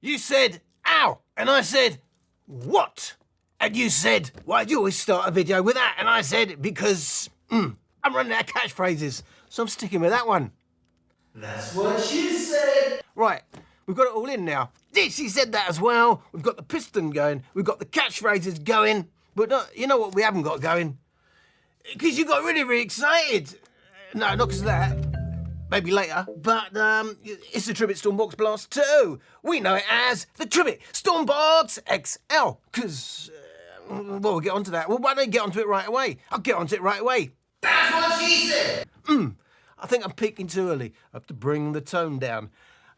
You said, ow, and I said, what? And you said, why do you always start a video with that? And I said, because I'm running out of catchphrases, so I'm sticking with that one. That's what she said. Right, we've got it all in now. Dixie said that as well. We've got the piston going, we've got the catchphrases going, but not, you know what we haven't got going? Because you got really, really excited. No, not because of that. Maybe later, but it's the Tribit Stormbox Blast 2. We know it as the Tribit Stormbox XL, because, well, we'll get onto that. Well, why don't you get onto it right away? I'll get onto it right away. That's what she said. I think I'm peaking too early. I have to bring the tone down.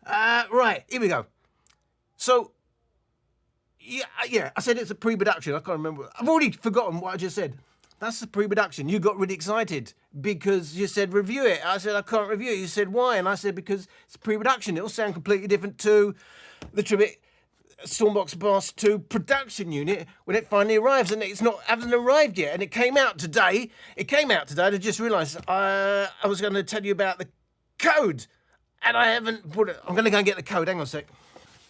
Right, here we go. So, yeah, I said it's a pre-production. I can't remember. I've already forgotten what I just said. That's the pre-production. You got really excited because you said review it. I said I can't review it. You said why? And I said because it's pre-production. It'll sound completely different to the Tribit Stormbox Blast 2 production unit when it finally arrives, and it's not hasn't arrived yet. And it came out today. I just realised I was going to tell you about the code, and I haven't put it. I'm going to go and get the code. Hang on a sec.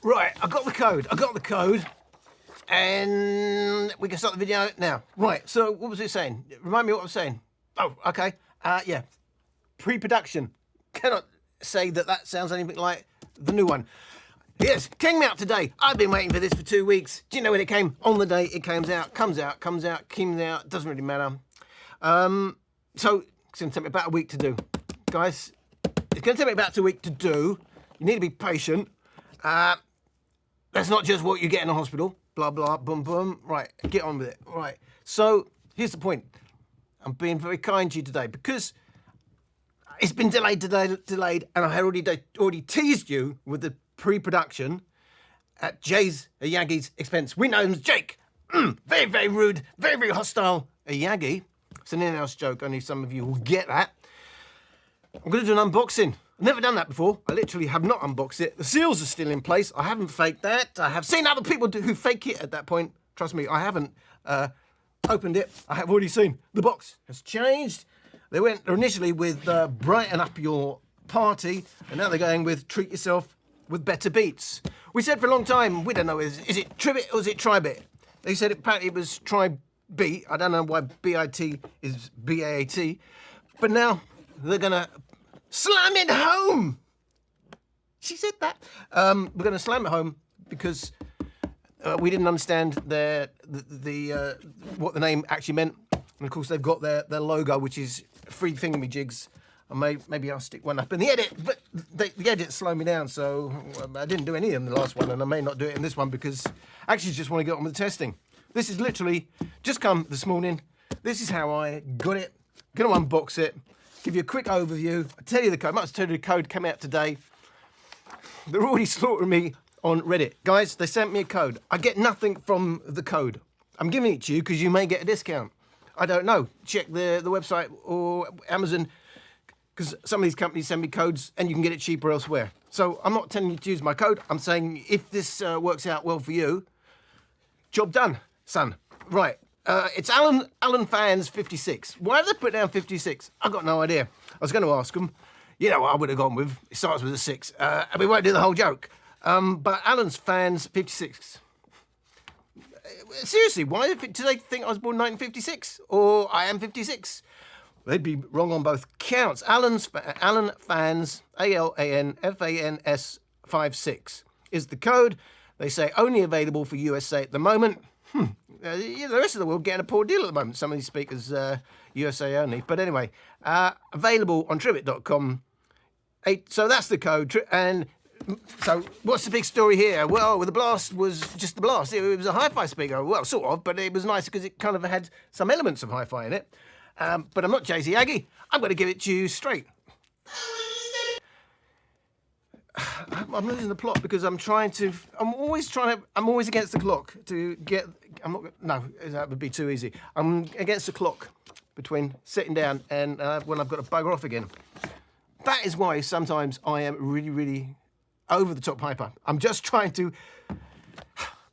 Right, I got the code. And we can start the video now. Right, so what was it saying? Remind me what I was saying. Oh, okay. Yeah, pre-production. Cannot say that sounds anything like the new one. Yes, came out today. I've been waiting for this for 2 weeks. Do you know when it came? On the day it comes out, doesn't really matter. So it's going to take me about a week to do. Guys, it's going to take me about 2 weeks to do. You need to be patient. That's not just what you get in a hospital. Blah, blah, boom, boom. Right, get on with it. Right, so here's the point. I'm being very kind to you today because it's been delayed, and I had already teased you with the pre-production at Jay's Yagi's expense. We know him as Jake. Very, very rude, very, very hostile Yagi. It's an in-house joke, only some of you will get that. I'm going to do an unboxing. I've never done that before. I literally have not unboxed it. The seals are still in place. I haven't faked that. I have seen other people who fake it at that point. Trust me, I haven't opened it. I have already seen the box has changed. They went initially with brighten up your party, and now they're going with treat yourself with better beats. We said for a long time, we don't know, is it Tribit or is it Tribit? They said apparently it was Tribit. I don't know why B-I-T is B-A-A-T, but now they're gonna slam it home. She said that. We're going to slam it home because we didn't understand what the name actually meant. And of course they've got their logo, which is 3 thingamajigs. Maybe I'll stick one up in the edit, but the edit slowed me down, so I didn't do any in the last one, and I may not do it in this one because I actually just want to get on with the testing. This is literally just come this morning. This is how I got it. Going to unbox it. Give you a quick overview. I tell you the code. I must tell you the code came out today. They're already slaughtering me on Reddit. Guys, they sent me a code. I get nothing from the code. I'm giving it to you because you may get a discount. I don't know. Check the website or Amazon because some of these companies send me codes and you can get it cheaper elsewhere. So I'm not telling you to use my code. I'm saying if this works out well for you, job done, son. Right. It's Alan Fans 56. Why did they put down 56? I've got no idea. I was going to ask them. You know what I would have gone with? It starts with a 6. And we won't do the whole joke. But Alan's Fans 56. Seriously, why do they think I was born in 1956? Or I am 56? They'd be wrong on both counts. Alan Fans, ALANFANS 56 is the code. They say only available for USA at the moment. The rest of the world getting a poor deal at the moment. Some of these speakers, USA only. But anyway, available on Tribit.com. So that's the code. And so what's the big story here? Well, the Blast was just the Blast. It was a hi-fi speaker. Well, sort of, but it was nice because it kind of had some elements of hi-fi in it. But I'm not Jay-Z Aggie. I'm going to give it to you straight. I'm losing the plot because I'm always against the clock to get, no, that would be too easy. I'm against the clock between sitting down and when I've got to bugger off again. That is why sometimes I am really, really over the top hyper. I'm just trying to,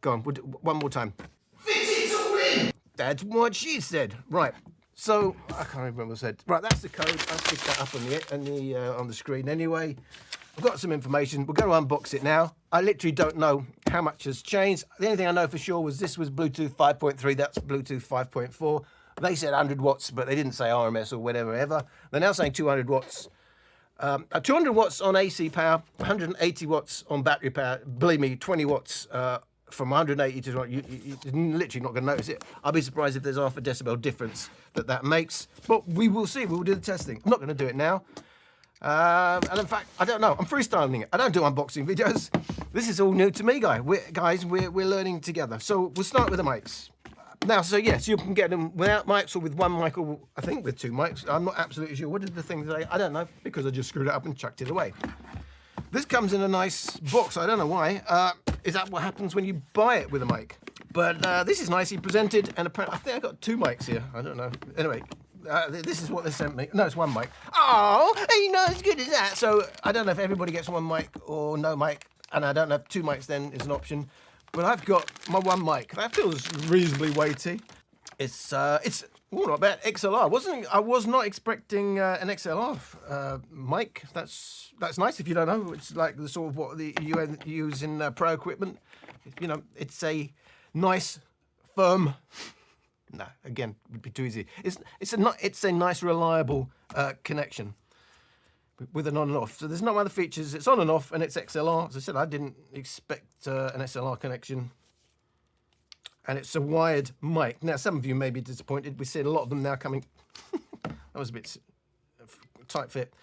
go on, we'll do one more time. Fit it all in! That's what she said. Right, So I can't remember what I said. Right, that's the code. I'll stick that up on the screen anyway. I've got some information. We're going to unbox it now. I literally don't know how much has changed. The only thing I know for sure was this was Bluetooth 5.3. That's Bluetooth 5.4. They said 100 watts, but they didn't say RMS or whatever ever. They're now saying 200 watts. 200 watts on AC power, 180 watts on battery power. Believe me, 20 watts from 180 to you're literally not going to notice it. I'll be surprised if there's half a decibel difference that makes. But we will see. We'll do the testing. I'm not going to do it now. And in fact, I don't know. I'm freestyling it. I don't do unboxing videos. This is all new to me, guys. We're learning together. So we'll start with the mics. Now, so yes, you can get them without mics or with one mic, or I think with two mics. I'm not absolutely sure. What did the thing say? I don't know, because I just screwed it up and chucked it away. This comes in a nice box. I don't know why. Is that what happens when you buy it with a mic? But this is nicely presented, and I think I got two mics here. I don't know. Anyway, this is what they sent me. No, it's one mic. Oh, ain't not as good as that. So I don't know if everybody gets one mic or no mic, and I don't know if two mics then is an option. But I've got my one mic. That feels reasonably weighty. It's not bad. XLR. I was not expecting an XLR mic. That's nice. If you don't know, it's like the sort of what you use in pro equipment. You know, it's a nice, firm. No, again, would be too easy. It's a nice, reliable connection with an on and off. So there's no other features. It's on and off, and it's XLR. As I said, I didn't expect an XLR connection. And it's a wired mic. Now, some of you may be disappointed. We see a lot of them now coming. That was a bit tight fit.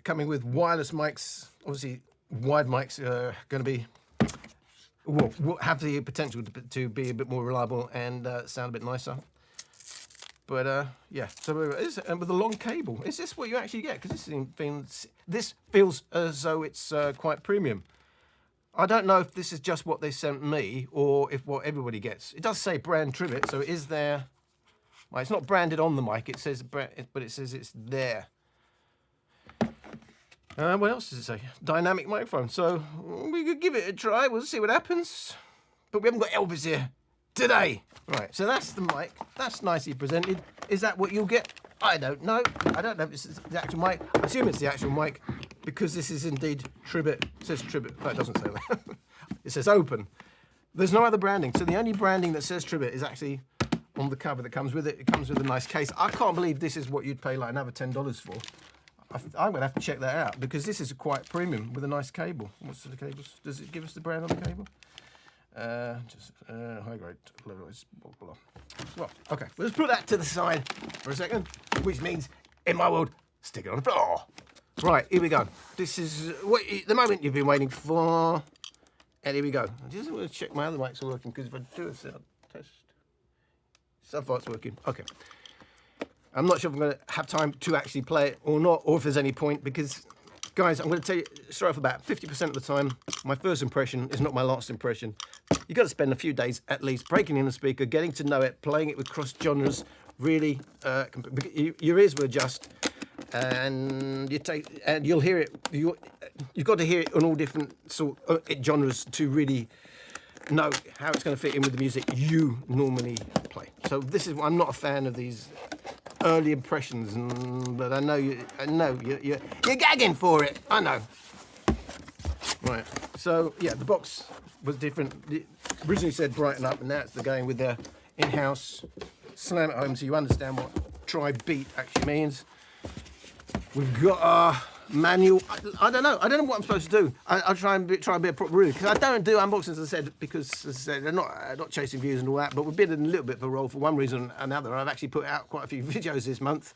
Coming with wireless mics. Obviously, wired mics are going to be, will have the potential to be a bit more reliable and sound a bit nicer. But yeah, so and with a long cable, is this what you actually get? Because this feels as though it's quite premium. I don't know if this is just what they sent me or if what everybody gets. It does say brand Tribit, so it is there. Well, it's not branded on the mic. It says, but it says it's there. What else does it say? Dynamic microphone. So we could give it a try. We'll see what happens. But we haven't got Elvis here today. Right, so that's the mic. That's nicely presented. Is that what you'll get? I don't know. I don't know if this is the actual mic. I assume it's the actual mic because this is indeed Tribit. It says Tribit. No, it doesn't say that. It says open. There's no other branding. So the only branding that says Tribit is actually on the cover that comes with it. It comes with a nice case. I can't believe this is what you'd pay like another $10 for. I'm going to have to check that out because this is quite premium with a nice cable. What's the cables? Does it give us the brand on the cable? High grade, low noise, blah, blah. Well, okay, let's put that to the side for a second, which means, in my world, stick it on the floor. Right, here we go. This is the moment you've been waiting for, and here we go. I just want to check my other mics are working, because if I do a sound test, so far it's working. Okay. I'm not sure if I'm going to have time to actually play it or not, or if there's any point, because guys, I'm going to tell you straight off the bat, 50% of the time, my first impression is not my last impression. You've got to spend a few days at least breaking in the speaker, getting to know it, playing it with cross genres, really, your ears will adjust, and you'll hear it. You've got to hear it on all different genres to really know how it's going to fit in with the music you normally play. So I'm not a fan of these early impressions, but I know you're gagging for it. I know. Right. So yeah, the box was different. It originally said brighten up, and now it's going with the in-house slam at home, so you understand what Tribit actually means. We've got our manual. I don't know what I'm supposed to do. I'll try and be a proper review, because I don't do unboxings, as I said, because as I said, they're not chasing views and all that, but we've been in a little bit of a role for one reason or another. I've actually put out quite a few videos this month,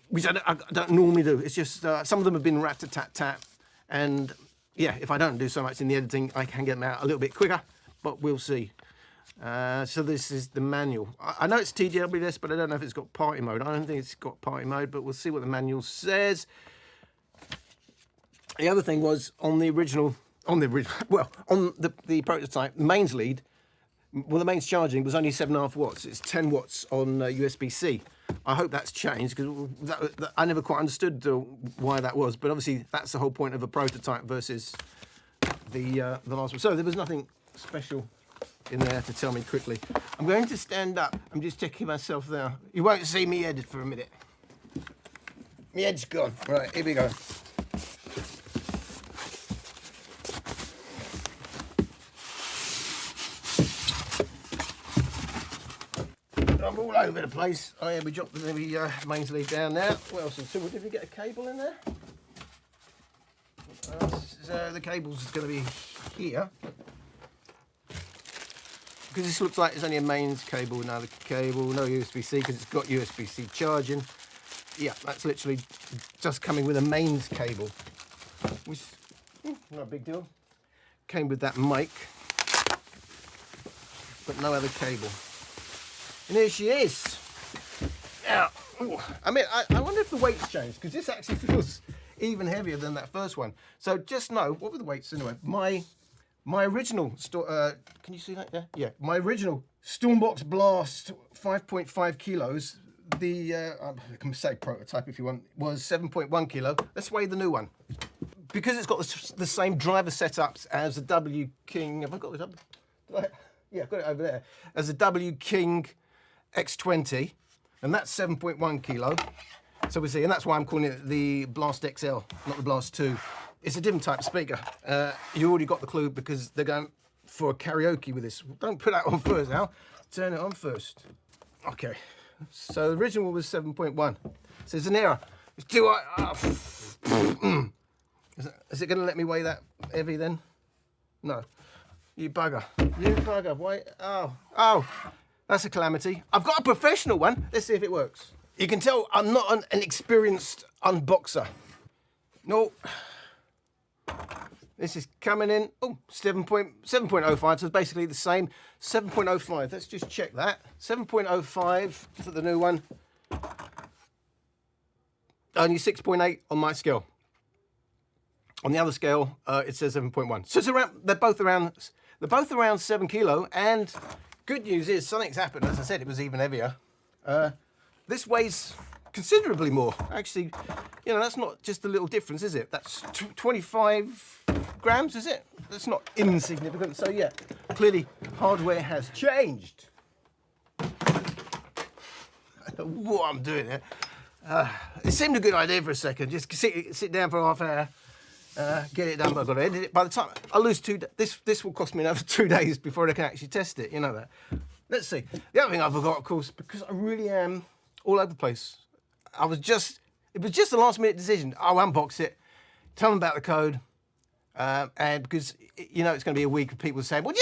which I don't normally do. It's just some of them have been rat-a-tat-tat, and yeah, if I don't do so much in the editing, I can get them out a little bit quicker, but we'll see. So this is the manual. I know it's TWS, but I don't know if it's got party mode. I don't think it's got party mode, but we'll see what the manual says. The other thing was on the prototype, the mains lead, well, the mains charging was only 7.5 watts. It's 10 watts on USB-C. I hope that's changed, because I never quite understood why that was, but obviously that's the whole point of a prototype versus the last one. So there was nothing special in there to tell me quickly. I'm going to stand up. I'm just checking myself there. You won't see me head for a minute. My head's gone. Right, here we go. I'm all over the place. Oh yeah, we dropped the mains lead down now. What else? So did we get a cable in there? The cable's going to be here. Because this looks like it's only a mains cable, another cable, no USB-C because it's got USB-C charging. Yeah, that's literally just coming with a mains cable, which not a big deal. Came with that mic, but no other cable. And here she is. Now, I mean, I wonder if the weight's changed because this actually feels even heavier than that first one. So just know, what were the weights anyway? My original, can you see that there? Yeah, my original Stormbox Blast 5.5 kilos, I can say prototype if you want, was 7.1 kilo. Let's weigh the new one. Because it's got the same driver setups as the W King, have I got it up? Yeah, I've got it over there. As the W King X20, and that's 7.1 kilo. So we see, and that's why I'm calling it the Blast XL, not the Blast 2. It's a different type of speaker. You already got the clue because they're going for a karaoke with this. Don't put that on first now. Turn it on first. Okay. So the original was 7.1. So there's an error. Do I? Is it going to let me weigh that heavy then? No. You bugger. You bugger. Why? Oh. That's a calamity. I've got a professional one. Let's see if it works. You can tell I'm not an experienced unboxer. No. This is coming in, 7.05, so it's basically the same. 7.05, let's just check that. 7.05 for the new one. Only 6.8 on my scale. On the other scale, it says 7.1. So it's around, they're both around 7 kilo, and good news is something's happened. As I said, it was even heavier. This weighs considerably more. Actually, you know, that's not just a little difference, is it? That's 25 grams, is it? That's not insignificant. So yeah, clearly hardware has changed. What I'm doing here. It seemed a good idea for a second. Just sit down for half an hour, get it done, but I've got to edit it. By the time I lose 2 days, this will cost me another 2 days before I can actually test it. You know that. Let's see. The other thing I forgot, of course, because I really am all over the place. It was just a last minute decision. I'll unbox it, tell them about the code, and because, you know, it's going to be a week of people saying, well,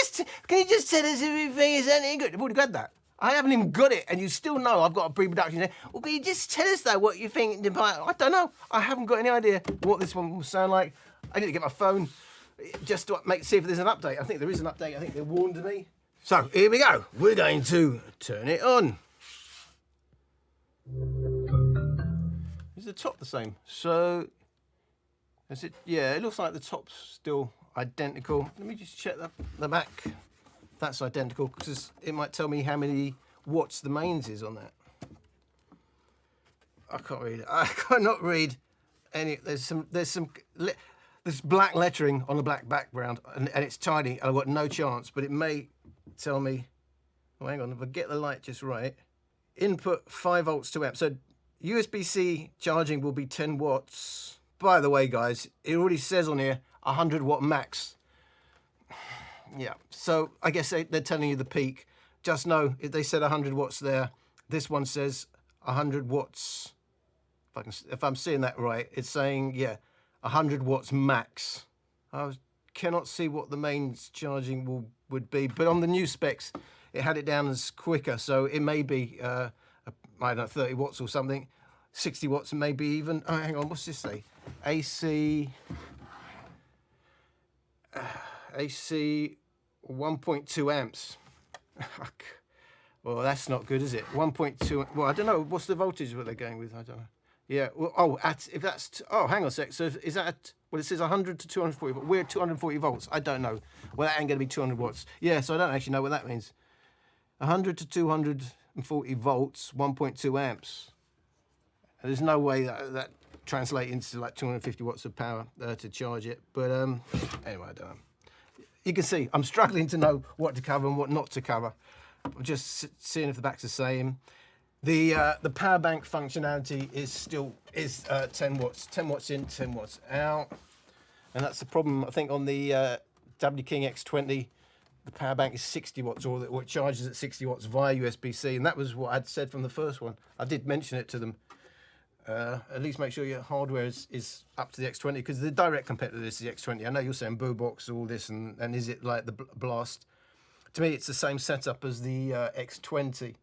can you just tell us if everything is any good? I've already got that. I haven't even got it, and you still know I've got a pre-production there. Well, can you just tell us, though, what you think? I don't know. I haven't got any idea what this one will sound like. I need to get my phone just to see if there's an update. I think there is an update. I think they warned me. So, here we go. We're going to turn it on. Is the top the same? So, is it? Yeah, it looks like the top's still identical. Let me just check the back. That's identical because it might tell me how many watts the mains is on that. I can't read it. I cannot read any. There's black lettering on a black background, and it's tiny. And I've got no chance, but it may tell me. Oh, hang on. If I get the light just right, input 5 volts to amp. So USB-C charging will be 10 watts. By the way, guys, it already says on here 100 watt max. Yeah, so I guess they're telling you the peak. Just know, if they said 100 watts there, this one says 100 watts. If I'm seeing that right, it's saying, yeah, 100 watts max. I cannot see what the mains charging would be, but on the new specs, it had it down as quicker, so it may be, I don't know, 30 watts or something, 60 watts, maybe even, oh, hang on, what's this say? AC 1.2 amps. Well, that's not good, is it? 1.2, well, I don't know, what's the voltage that they're going with? I don't know. Yeah, well, if that's, hang on a sec, so is that, well, it says 100 to 240, but we're at 240 volts. I don't know. Well, that ain't going to be 200 watts. Yeah, so I don't actually know what that means. 100 to 240 volts, 1.2 amps. There's no way that translates into like 250 watts of power to charge it. But anyway, I don't know. you can see I'm struggling to know what to cover and what not to cover. I'm just seeing if the back's the same. The power bank functionality is still 10 watts, 10 watts in, 10 watts out, and that's the problem. I think on the W King X20, the power bank is 60 watts, or it charges at 60 watts via USB-C, and that was what I'd said from the first one. I did mention it to them. At least make sure your hardware is up to the X20, because the direct competitor to this is the X20. I know you're saying boombox, all this, and is it like the Blast? To me, it's the same setup as the X20.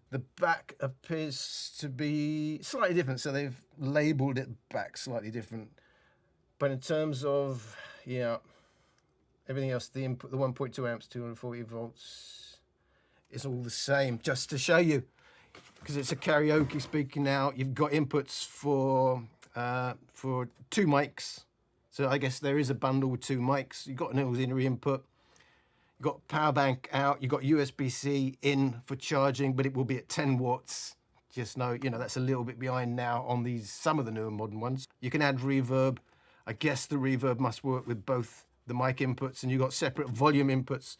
The back appears to be slightly different, so they've labelled it back slightly different. But in terms of, yeah, everything else, the input, the 1.2 amps, 240 volts, it's all the same. Just to show you, because it's a karaoke speaker now, you've got inputs for 2 mics. So I guess there is a bundle with 2 mics. You've got an auxiliary input. You've got power bank out. You've got USB-C in for charging, but it will be at 10 watts. Just know, you know, that's a little bit behind now on these, some of the newer modern ones. You can add reverb. I guess the reverb must work with both the mic inputs, and you've got separate volume inputs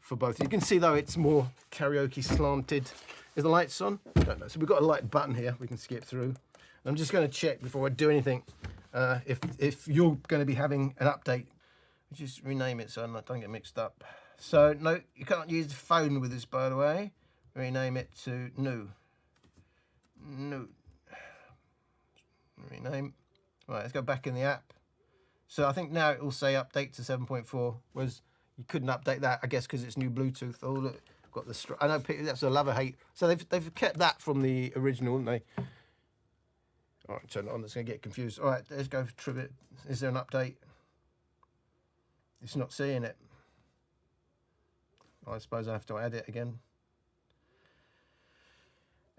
for both. You can see though it's more karaoke slanted. Is the lights on? I don't know. So we've got a light button here we can skip through. I'm just going to check before I do anything if you're going to be having an update. Just rename it so I don't get mixed up. So no, you can't use the phone with this, by the way. Rename it to new. Rename. Right, let's go back in the app. So I think now it will say update to 7.4, whereas you couldn't update that, I guess, because it's new Bluetooth. Oh look, got the I know that's a love or hate. So they've kept that from the original, haven't they? All right, turn it on. It's going to get confused. All right, let's go for Tribit. Is there an update? It's not seeing it. I suppose I have to add it again.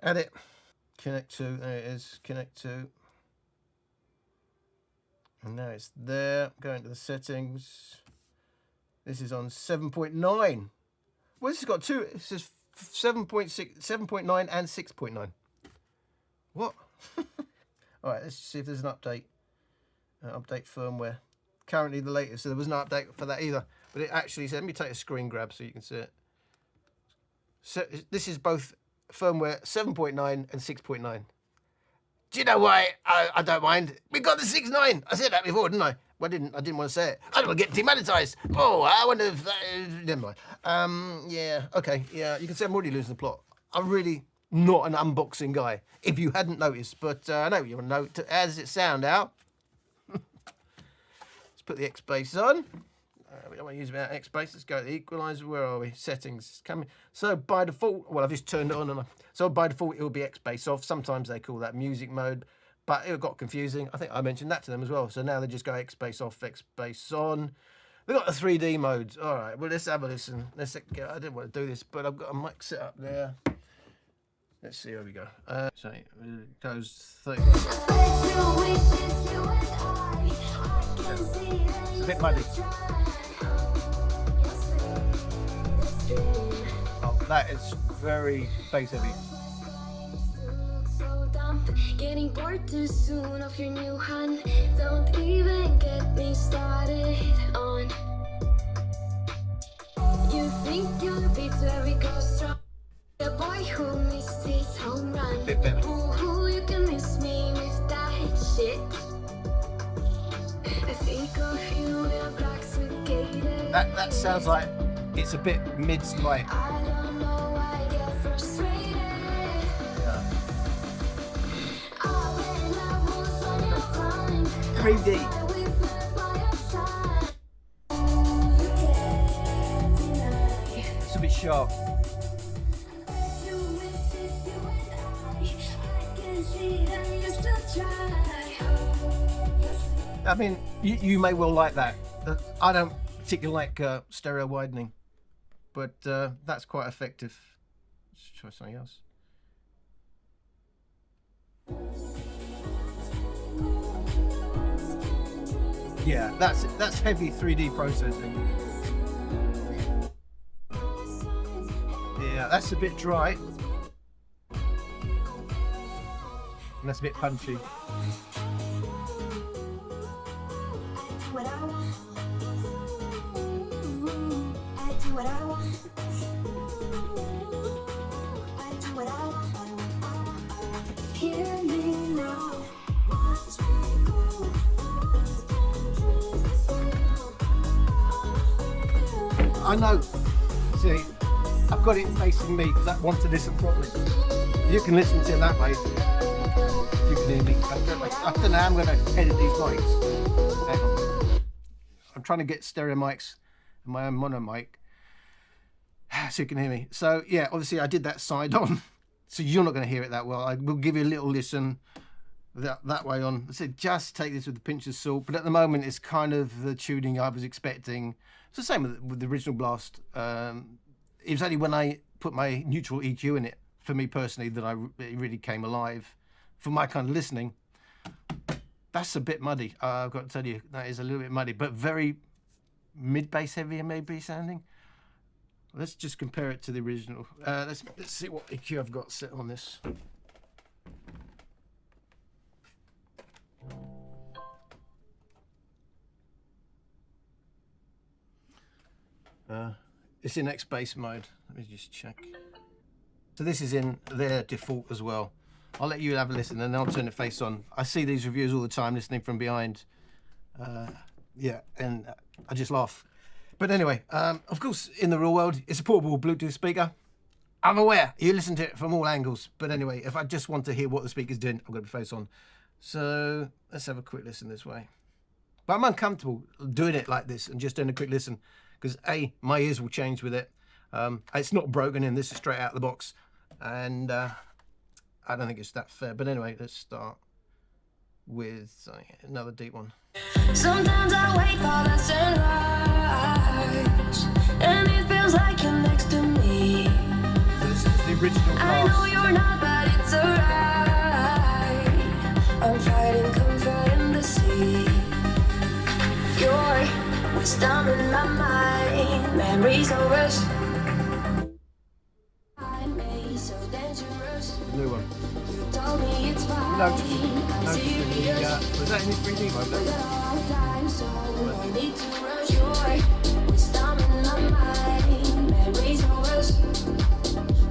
Add it. Connect to. There it is. Connect to. And now it's there. Go into the settings. This is on 7.9. Well, this has got 2. It says 7.6, 7.9 and 6.9. What? All right, let's see if there's an update. Update firmware. Currently the latest, so there was no update for that either. But it actually said, let me take a screen grab so you can see it. So this is both firmware 7.9 and 6.9. Do you know why I don't mind? We got the 6.9. I said that before, didn't I? Well, I didn't want to say it. I don't want to get demonetized. Oh, I wonder if never mind. Yeah, okay, yeah. You can see I'm already losing the plot. I'm really not an unboxing guy, if you hadn't noticed. But I know you want to know. How does it sound out? Let's put the X bass on. We don't want to use without X bass. Let's go to the equalizer. Where are we? Settings coming. So by default, well, I've just turned it on, so by default it will be X bass off. Sometimes they call that music mode, but it got confusing. I think I mentioned that to them as well. So now they just go X bass off, X bass on. They've got the 3D modes. All right. Well, let's have a listen. I didn't want to do this, but I've got a mic set up there. Let's see. Here we go. So it goes 30. It's a bit muddy. Oh, that is very bass heavy. Getting bored too soon of your new hunt. Don't even get me started on. You think you'll beat every ghost strong. The boy who missed his home run. Bit better. Ooh, you can miss me with that shit. I think of you intoxicated. That sounds like it's a bit mid-light. I don't know, I get frustrated. Yeah. Oh, when I was on your time. 3D. It's a bit sharp. I mean, you may well like that. I don't particularly like stereo widening, but that's quite effective. Let's try something else. Yeah, that's heavy 3D processing. Yeah, that's a bit dry. And that's a bit punchy. I know. See, I've got it facing me because I want to listen properly. You can listen to it that way. You can hear me. I don't know how I'm going to edit these mics. Hang on. I'm trying to get stereo mics and my own mono mic so you can hear me. So yeah, obviously I did that side on, so you're not going to hear it that well. I will give you a little listen that way on. I said just take this with a pinch of salt, but at the moment it's kind of the tuning I was expecting. It's the same with the original Blast. It was only when I put my neutral EQ in it, for me personally, that it really came alive. For my kind of listening, that's a bit muddy. I've got to tell you, that is a little bit muddy, but very mid-bass heavy maybe sounding. Let's just compare it to the original. Let's see what EQ I've got set on this. It's in X bass mode. Let me just check. So this is in their default as well. I'll let you have a listen and then I'll turn the face on. I see these reviews all the time, listening from behind. Yeah, and I just laugh. But anyway, of course, in the real world, it's a portable Bluetooth speaker. I'm aware you listen to it from all angles. But anyway, if I just want to hear what the speaker's doing, I've got the face on. So let's have a quick listen this way. But I'm uncomfortable doing it like this and just doing a quick listen because A, my ears will change with it. It's not broken in, this is straight out of the box. And I don't think it's that fair. But anyway, let's start with another deep one. Sometimes I wake for the sunrise, and it feels like you're next to me. So this is the original Blast. I know you're not, but it's alright. I'm fighting comfort in the sea. Your wisdom in my mind, memories of us. New one. You told me it's fine. No, was that in 3D mode? So no need to rush. Your wisdom in my mind, memories of us.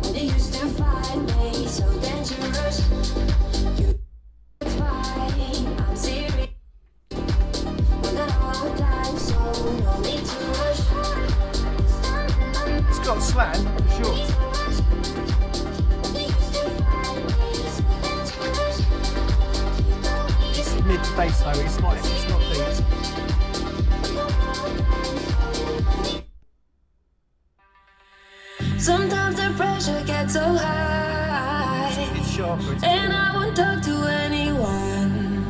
When you used to find me so dangerous. It's fine, I'm serious. We're not all time, so no need to rush. It's got slang, for sure. Mid-bass though, it's not deep. Sometimes the pressure gets so high, It's sharper. and I won't talk to anyone,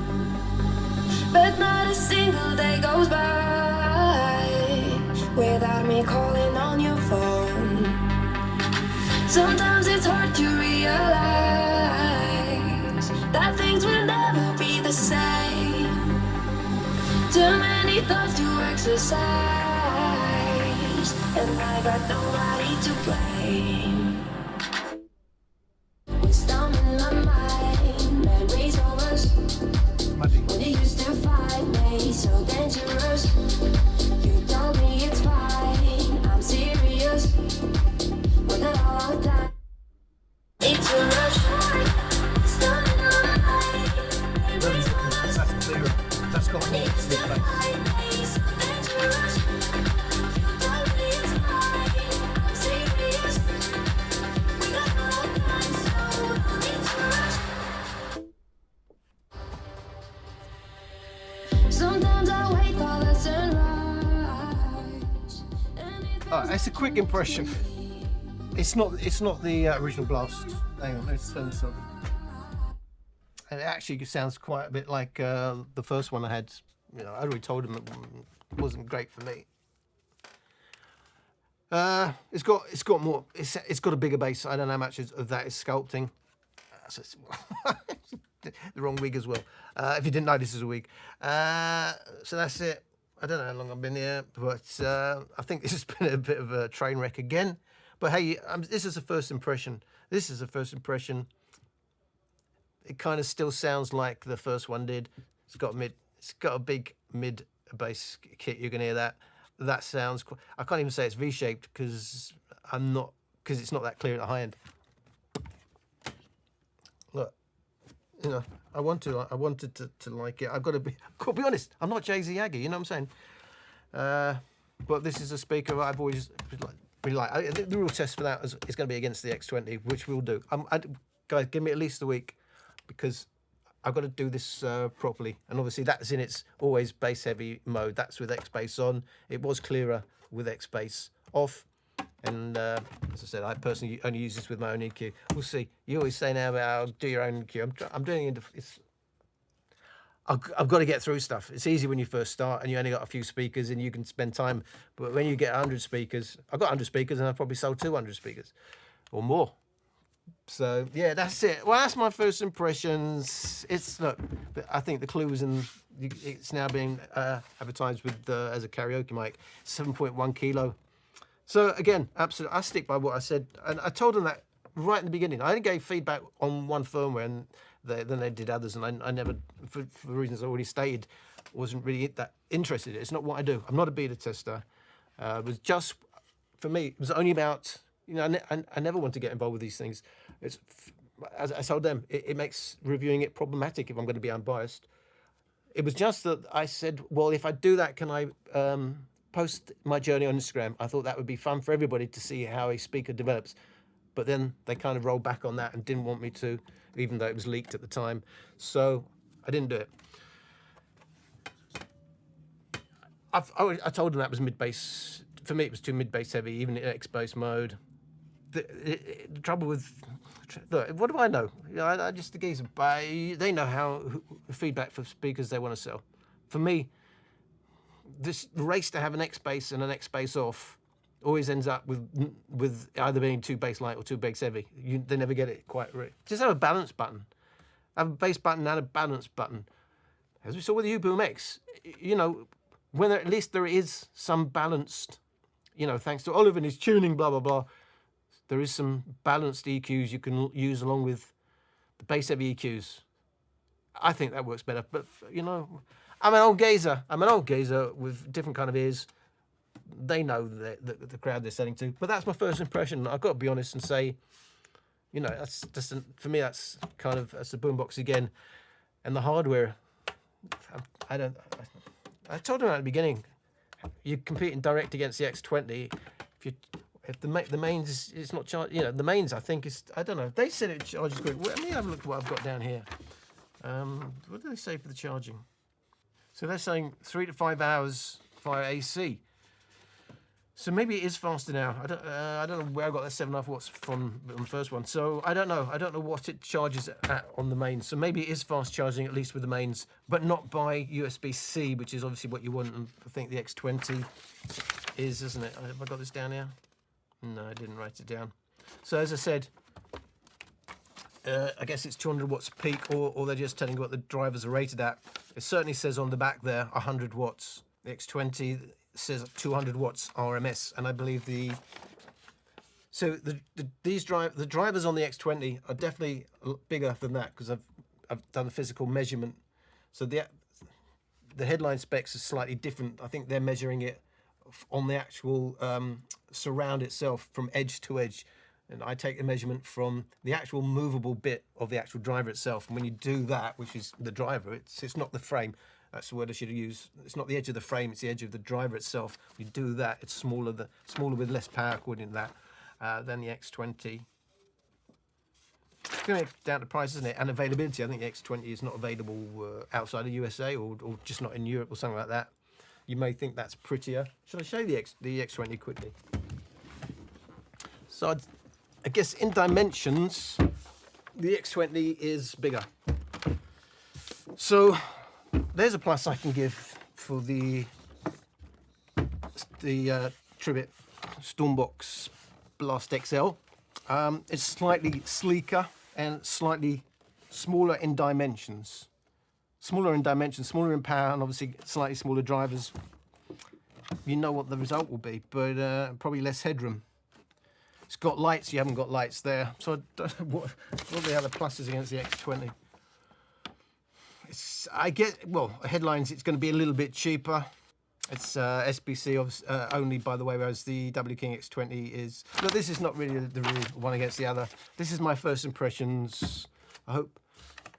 but not a single day goes by without me calling on your phone. Sometimes it's hard to realize that things will never be the same. Too many thoughts to exercise, and I got nobody to blame. Wisdom in my mind, memories of us. When you used to find me so dangerous. You told me it's fine, I'm serious. We're not all time. It's a rush. Wisdom in my mind, memories of us. That's clearer. That's got more mid-bass. Sometimes I wait for the sunrise. It's a quick impression. It's not the original Blast. Hang on, let's turn this on. And it actually sounds quite a bit like the first one I had. You know, I already told him it wasn't great for me. It's got more. It's got a bigger bass. I don't know how much of that is sculpting. So the wrong wig as well. If you didn't know, this is a wig. So that's it. I don't know how long I've been here, but I think this has been a bit of a train wreck again. But hey, this is a first impression. This is a first impression. It kind of still sounds like the first one did. It's got a big mid bass kit. You can hear that. That sounds. I can't even say it's V-shaped because it's not that clear at the high end. Look, you know, I wanted to like it. I've got to be honest. I'm not Jay-Z Aggie. You know what I'm saying? but this is a speaker I've always really liked. I think the real test for that is going to be against the X20, which we'll do. Guys, give me at least a week, because I've got to do this properly. And obviously that's in its always bass heavy mode. That's with X bass on. It was clearer with X bass off. And as I said, I personally only use this with my own EQ. We'll see. You always say now about do your own EQ. I'm doing it. I've got to get through stuff. It's easy when you first start and you only got a few speakers and you can spend time. But when you get 100 speakers, I've got 100 speakers and I've probably sold 200 speakers or more. So yeah, that's it. Well, that's my first impressions. Look, I think the clue was in. It's now being advertised with as a karaoke mic, 7.1 kilo. So again, absolutely, I stick by what I said, and I told them that right in the beginning. I only gave feedback on one firmware, and then they did others, and I never, for reasons I already stated, wasn't really that interested in it. It's not what I do. I'm not a beta tester. It was just, for me, it was only about, you know, I never want to get involved with these things. It's, as I told them, it makes reviewing it problematic if I'm going to be unbiased. It was just that I said, well, if I do that, can I post my journey on Instagram? I thought that would be fun for everybody to see how a speaker develops. But then they kind of rolled back on that and didn't want me to, even though it was leaked at the time. So I didn't do it. I told them that was mid-bass. For me, it was too mid-bass heavy, even in X-bass mode. The trouble with, look, what do I know? I just the geezer. They know how feedback for speakers they want to sell. For me, this race to have an X bass and an X bass off always ends up with either being too bass light or too bass heavy. They never get it quite right. Just have a balance button. Have a bass button and a balance button. As we saw with the U-Boom X, you know, when at least there is some balanced, you know, thanks to Oliver and his tuning, blah, blah, blah, there is some balanced EQs you can use along with the bass heavy EQs. I think that works better, but, you know, I'm an old gazer with different kind of ears. They know the crowd they're selling to. But that's my first impression. I've got to be honest and say, you know, that's just, for me, that's kind of, that's a boombox again. And the hardware, I told them at the beginning, you're competing direct against the X20. If the mains is not charged, you know, the mains I think is, I don't know. They said it charges quick. Let me have a look at what I've got down here. What do they say for the charging? So they're saying 3 to 5 hours via AC. So maybe it is faster now. I don't know where I got that 7.5 watts from on the first one. So I don't know. I don't know what it charges at on the mains. So maybe it is fast charging, at least with the mains, but not by USB-C, which is obviously what you want. And I think the X20 is, isn't it? Have I got this down here? No, I didn't write it down. So as I said, I guess it's 200 watts peak, or they're just telling you what the drivers are rated at. It certainly says on the back there 100 watts. The X20 says 200 watts RMS, and I believe the drivers on the X20 are definitely bigger than that, because I've done a physical measurement. So the headline specs is slightly different. I think they're measuring it on the actual surround itself from edge to edge. And I take the measurement from the actual movable bit of the actual driver itself. And when you do that, which is the driver, it's not the frame. That's the word I should have used. It's not the edge of the frame, it's the edge of the driver itself. You do that, it's smaller with less power according to that than the X20. It's going to be down to price, isn't it? And availability. I think the X20 is not available outside of the USA, or just not in Europe or something like that. You may think that's prettier. Shall I show you the X20 quickly? So I guess in dimensions, the X20 is bigger. So there's a plus I can give for the Tribit Stormbox Blast XL. It's slightly sleeker and slightly smaller in dimensions. Smaller in power, and obviously slightly smaller drivers. You know what the result will be, but probably less headroom. It's got lights, you haven't got lights there. So I don't know what are the other pluses against the X20. Headlines, it's going to be a little bit cheaper. It's SBC only, by the way, whereas the W King X20 is... But this is not really the real one against the other. This is my first impressions. I hope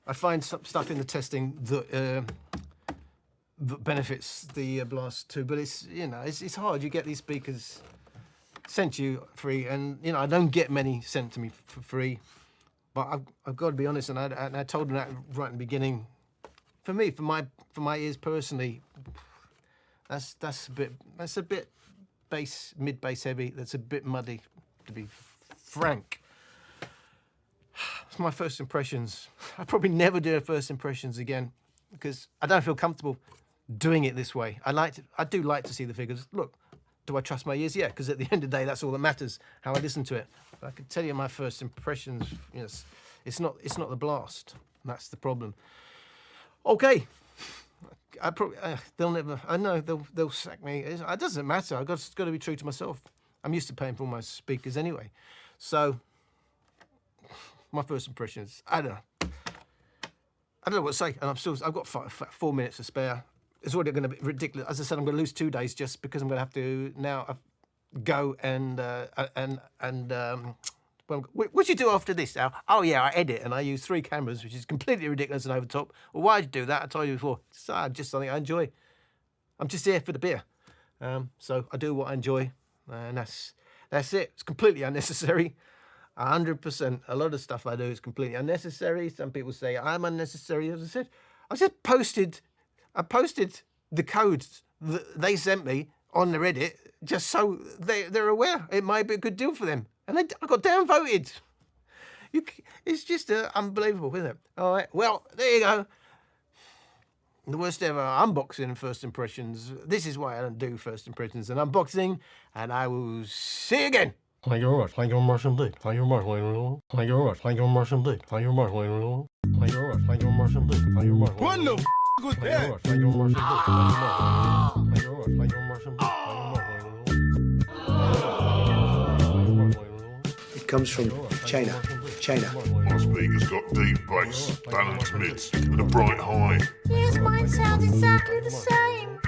I find some stuff in the testing that benefits the Blast 2, but it's, you know, it's hard. You get these speakers sent to you free, and, you know, I don't get many sent to me for free, but I've got to be honest, and I told them that right in the beginning. For me, for my ears personally, that's a bit mid bass heavy. That's a bit muddy, to be frank. It's my first impressions. I probably never do first impressions again because I don't feel comfortable doing it this way. I do like to see the figures. Look, do I trust my ears? Yeah, because at the end of the day, that's all that matters, how I listen to it. But I can tell you my first impressions, yes, it's not the Blast. That's the problem. Okay. I probably they'll never. I know they'll sack me. It doesn't matter. I've got to be true to myself. I'm used to paying for all my speakers anyway. So my first impressions. I don't know what to say. And I've got 4 minutes to spare. It's already going to be ridiculous. As I said, I'm going to lose 2 days just because I'm going to have to now go and well, what do you do after this now? Oh yeah, I edit and I use 3 cameras, which is completely ridiculous and over the top. Well, why'd you do that? I told you before. It's just something I enjoy. I'm just here for the beer. So I do what I enjoy, and that's it. It's completely unnecessary. 100%. A lot of stuff I do is completely unnecessary. Some people say I'm unnecessary. As I said, I posted the codes that they sent me on the Reddit just so they're aware. It might be a good deal for them. And I got downvoted. It's just unbelievable, isn't it? All right, well, there you go. The worst ever unboxing and first impressions. This is why I don't do first impressions and unboxing, and I will see you again. Thank you very much. Thank you very much indeed. Thank you very much, ladies and gentlemen. Thank you very much. Thank you very much indeed. Thank you very much, ladies and gentlemen. Thank you very much. Thank you very much indeed. Thank you very much. What the f*** was that? Thank you very much indeed. Thank you very much. Thank you very much indeed. It comes from China. My speaker's got deep bass, balanced mids, and a bright high. Yes, mine sounds exactly the same.